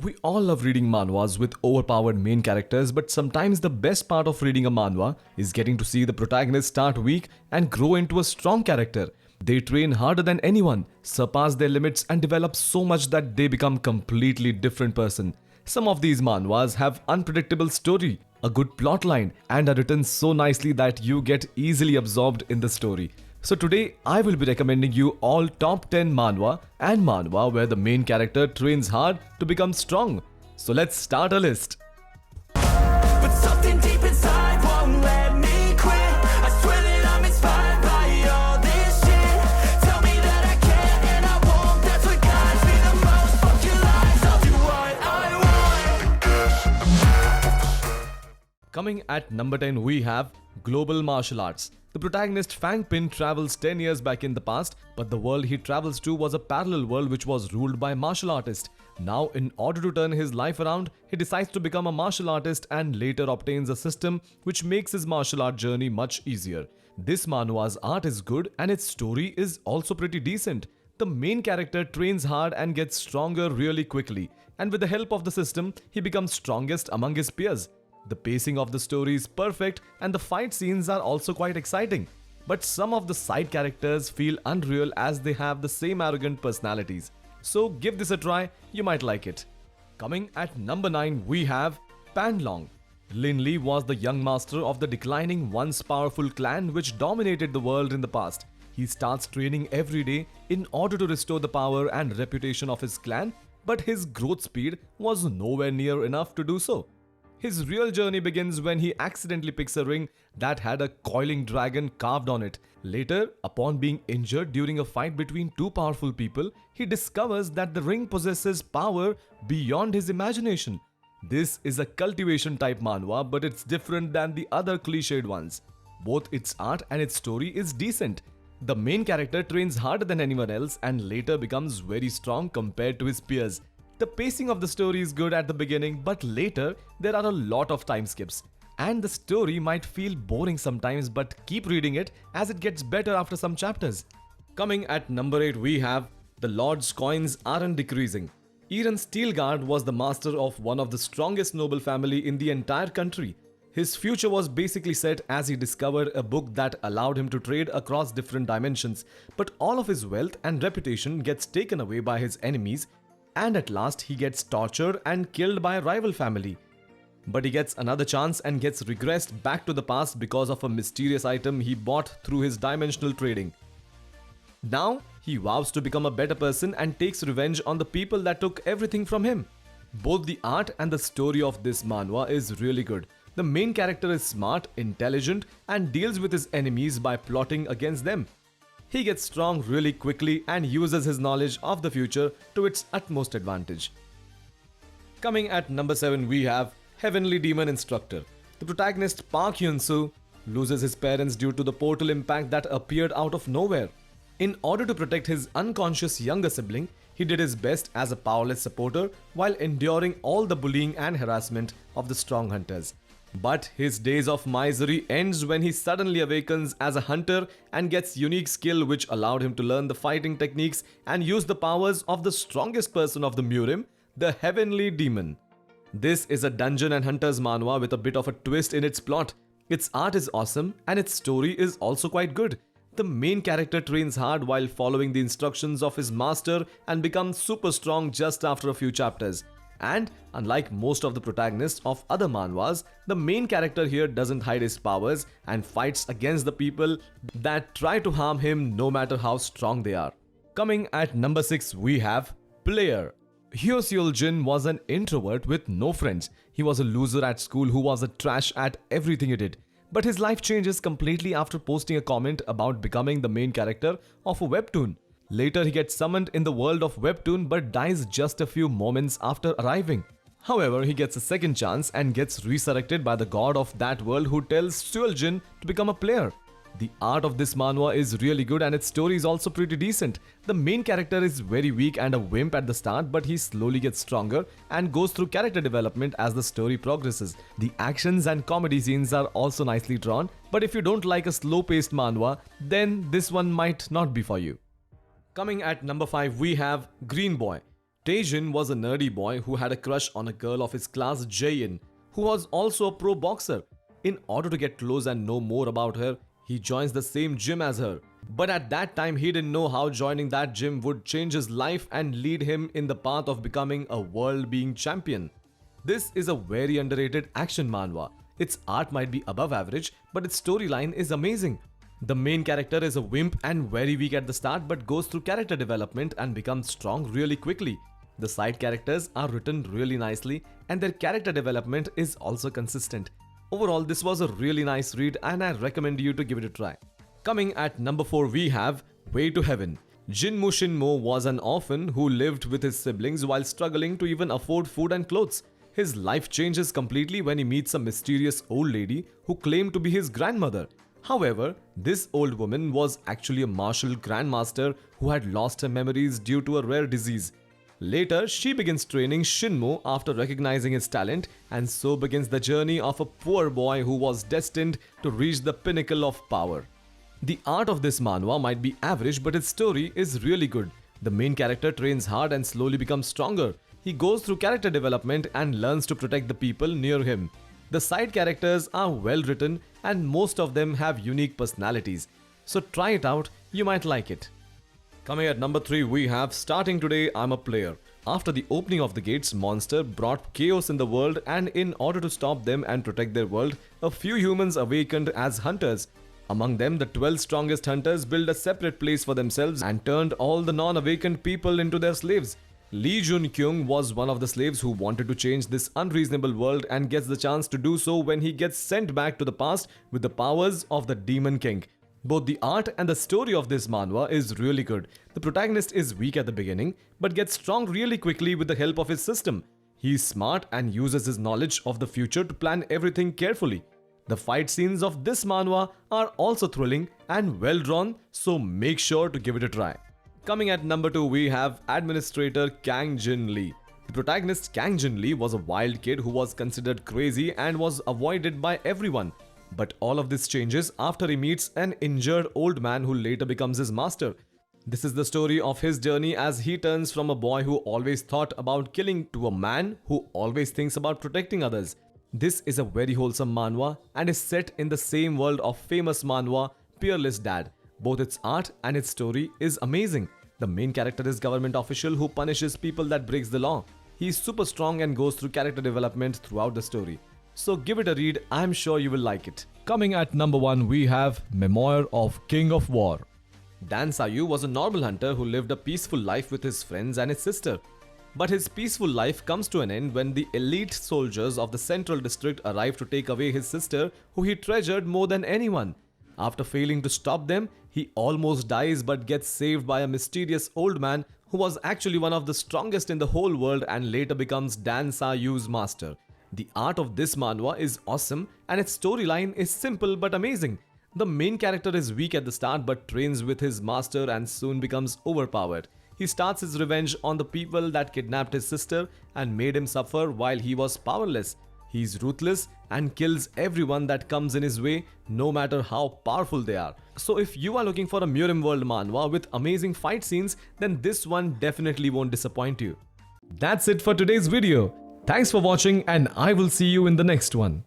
We all love reading manhwas with overpowered main characters, but sometimes the best part of reading a manhwa is getting to see the protagonist start weak and grow into a strong character. They train harder than anyone, surpass their limits and develop so much that they become completely different person. Some of these manhwas have unpredictable story, a good plot line and are written so nicely that you get easily absorbed in the story. So today I will be recommending you all top 10 manhwa and manhwa where the main character trains hard to become strong. So let's start a list. But something deep inside won't let me quit. I swear that I'm inspired by all this shit. Tell me that I can and I won't. That's what guides me the most. Fuck your lies, I'll do what I want. Coming at number 10 we have Global Martial Arts. The protagonist Fang Pin travels 10 years back in the past, but the world he travels to was a parallel world which was ruled by martial artists. Now, in order to turn his life around, he decides to become a martial artist and later obtains a system which makes his martial art journey much easier. This manhwa's art is good and its story is also pretty decent. The main character trains hard and gets stronger really quickly, and with the help of the system, he becomes strongest among his peers. The pacing of the story is perfect and the fight scenes are also quite exciting. But some of the side characters feel unreal as they have the same arrogant personalities. So give this a try, you might like it. Coming at number 9 we have Panlong. Lin Li was the young master of the declining once powerful clan which dominated the world in the past. He starts training every day in order to restore the power and reputation of his clan, but his growth speed was nowhere near enough to do so. His real journey begins when he accidentally picks a ring that had a coiling dragon carved on it. Later, upon being injured during a fight between two powerful people, he discovers that the ring possesses power beyond his imagination. This is a cultivation type manhwa, but it's different than the other cliched ones. Both its art and its story is decent. The main character trains harder than anyone else and later becomes very strong compared to his peers. The pacing of the story is good at the beginning, but later there are a lot of time skips. And the story might feel boring sometimes, but keep reading it as it gets better after some chapters. Coming at number 8 we have The Lord's Coins Aren't Decreasing. Eren Steelguard was the master of one of the strongest noble family in the entire country. His future was basically set as he discovered a book that allowed him to trade across different dimensions, but all of his wealth and reputation gets taken away by his enemies, and at last he gets tortured and killed by a rival family. But he gets another chance and gets regressed back to the past because of a mysterious item he bought through his dimensional trading. Now he vows to become a better person and takes revenge on the people that took everything from him. Both the art and the story of this manhwa is really good. The main character is smart, intelligent and deals with his enemies by plotting against them. He gets strong really quickly and uses his knowledge of the future to its utmost advantage. Coming at number 7 we have Heavenly Demon Instructor. The protagonist Park Hyun-soo loses his parents due to the portal impact that appeared out of nowhere. In order to protect his unconscious younger sibling, he did his best as a powerless supporter while enduring all the bullying and harassment of the strong hunters. But his days of misery ends when he suddenly awakens as a hunter and gets unique skill which allowed him to learn the fighting techniques and use the powers of the strongest person of the Murim, the Heavenly Demon. This is a dungeon and hunters manhwa with a bit of a twist in its plot. Its art is awesome and its story is also quite good. The main character trains hard while following the instructions of his master and becomes super strong just after a few chapters. And unlike most of the protagonists of other manhwas, the main character here doesn't hide his powers and fights against the people that try to harm him no matter how strong they are. Coming at number 6 we have Player. Hyo Seol-jin was an introvert with no friends. He was a loser at school who was a trash at everything he did. But his life changes completely after posting a comment about becoming the main character of a webtoon. Later he gets summoned in the world of webtoon but dies just a few moments after arriving. However, he gets a second chance and gets resurrected by the god of that world who tells Seol-jin to become a player. The art of this manhwa is really good and its story is also pretty decent. The main character is very weak and a wimp at the start, but he slowly gets stronger and goes through character development as the story progresses. The actions and comedy scenes are also nicely drawn, but if you don't like a slow-paced manhwa, then this one might not be for you. Coming at number 5 we have Green Boy. Taejin was a nerdy boy who had a crush on a girl of his class, Jaein, who was also a pro boxer. In order to get close and know more about her, he joins the same gym as her. But at that time, he didn't know how joining that gym would change his life and lead him in the path of becoming a world-being champion. This is a very underrated action manhwa. Its art might be above average, but its storyline is amazing. The main character is a wimp and very weak at the start, but goes through character development and becomes strong really quickly. The side characters are written really nicely and their character development is also consistent. Overall, this was a really nice read and I recommend you to give it a try. Coming at number 4, we have Way to Heaven. Jinmu Shinmo was an orphan who lived with his siblings while struggling to even afford food and clothes. His life changes completely when he meets a mysterious old lady who claimed to be his grandmother. However, this old woman was actually a martial grandmaster who had lost her memories due to a rare disease. Later, she begins training Shinmo after recognizing his talent, and so begins the journey of a poor boy who was destined to reach the pinnacle of power. The art of this manhwa might be average, but its story is really good. The main character trains hard and slowly becomes stronger. He goes through character development and learns to protect the people near him. The side characters are well written and most of them have unique personalities. So try it out, you might like it. Coming at number 3, we have Starting Today, I'm a Player. After the opening of the gates, Monster brought chaos in the world, and in order to stop them and protect their world, a few humans awakened as hunters. Among them, the 12 strongest hunters built a separate place for themselves and turned all the non-awakened people into their slaves. Lee Jun-kyung was one of the slaves who wanted to change this unreasonable world and gets the chance to do so when he gets sent back to the past with the powers of the Demon King. Both the art and the story of this manhwa is really good. The protagonist is weak at the beginning, but gets strong really quickly with the help of his system. He is smart and uses his knowledge of the future to plan everything carefully. The fight scenes of this manhwa are also thrilling and well drawn, so make sure to give it a try. Coming at number 2, we have Administrator Kang Jin Lee. The protagonist Kang Jin Lee was a wild kid who was considered crazy and was avoided by everyone. But all of this changes after he meets an injured old man who later becomes his master. This is the story of his journey as he turns from a boy who always thought about killing to a man who always thinks about protecting others. This is a very wholesome manhwa and is set in the same world of famous manhwa Peerless Dad. Both its art and its story is amazing. The main character is government official who punishes people that breaks the law. He is super strong and goes through character development throughout the story. So give it a read, I'm sure you will like it. Coming at number 1, we have Memoir of King of War. Dan Sayu was a normal hunter who lived a peaceful life with his friends and his sister. But his peaceful life comes to an end when the elite soldiers of the Central District arrive to take away his sister, who he treasured more than anyone. After failing to stop them, he almost dies but gets saved by a mysterious old man who was actually one of the strongest in the whole world and later becomes Dan Sayu's master. The art of this manhwa is awesome and its storyline is simple but amazing. The main character is weak at the start but trains with his master and soon becomes overpowered. He starts his revenge on the people that kidnapped his sister and made him suffer while he was powerless. He is ruthless and kills everyone that comes in his way, no matter how powerful they are. So if you are looking for a Murim World manhwa with amazing fight scenes, then this one definitely won't disappoint you. That's it for today's video. Thanks for watching and I will see you in the next one.